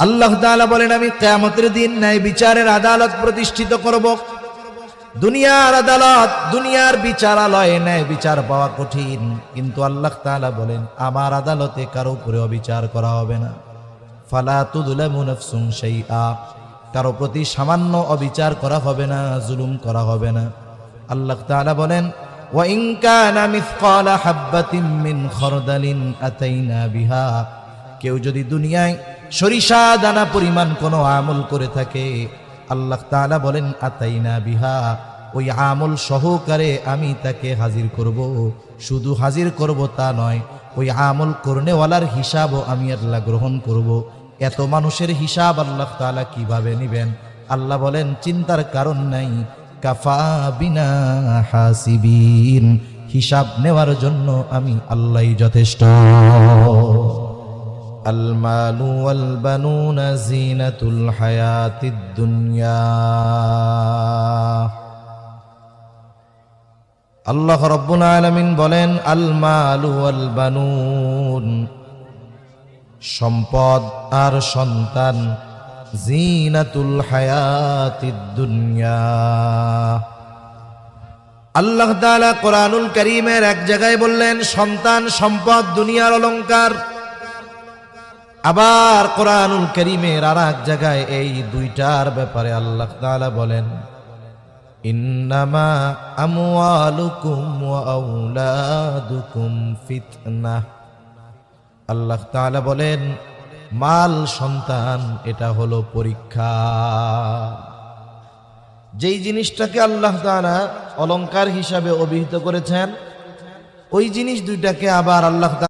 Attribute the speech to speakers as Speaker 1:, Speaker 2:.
Speaker 1: আল্লাহ তাআলা বলেন, আমি কিয়ামতের দিন ন্যায় বিচারের আদালত প্রতিষ্ঠিত করব। দুনিয়ার আদালত, দুনিয়ার বিচারালয়ে ন্যায় বিচার পাওয়া কঠিন, কিন্তু আল্লাহ তাআলা বলেন আমার আদালতে কারো উপরে অবিচার করা হবে না। ফালা তুযলামু নাফসুন শাইআ, কারো প্রতি সামান্য অবিচার করা হবে না, জুলুম করা হবে না। আল্লাহ তাআলা বলেন, ওয়া ইন কানা মিসকালা হাববাতিন মিন খারদালিন আতাইনা বিহা, কেউ যদি দুনিয়ায় সরিষা দানা পরিমাণ কোনো আমল করে থাকে, আল্লাহ তাআলা বলেন আতাইনা বিহা, ওই আমল সহকারে আমি তাকে হাজির করব। শুধু হাজির করব তা নয়, ওই আমল করনেওয়ালার হিসাবও আমি আল্লাহ গ্রহণ করব। এত মানুষের হিসাব আল্লাহ তাআলা কিভাবে নেবেন? আল্লাহ বলেন চিন্তার কারণ নাই, কাফা বিনা হাসিবিন, হিসাব নেওয়ার জন্য আমি আল্লাহই যথেষ্ট। আল মালু ওয়াল বানুনা জিনাতুল হায়াতিদ দুনিয়া। আল্লাহ রাব্বুল আলামিন বলেন, আল মালু ওয়াল বানুন, সম্পদ আর সন্তান, জিনাতুল হায়াতিদ দুনিয়া। আল্লাহ তাআলা কোরআনুল কারীমের এক জায়গায় বললেন সন্তান সম্পদ দুনিয়ার অলংকার, আবার কোরআনুল কারীমের আর এক জায়গায় এই দুইটার ব্যাপারে আল্লাহ তাআলা বলেন, ইন্নামা আমওয়ালুকুম ওয়া আওলাদুকুম ফিতনাহ। আল্লাহ তাআলা বলেন মাল সন্তান এটা হলো পরীক্ষা। যেই জিনিসটাকে আল্লাহ তাআলা অলংকার হিসাবে অভিহিত করেছেন, ওই জিনিস দুইটাকে আবার আল্লাহ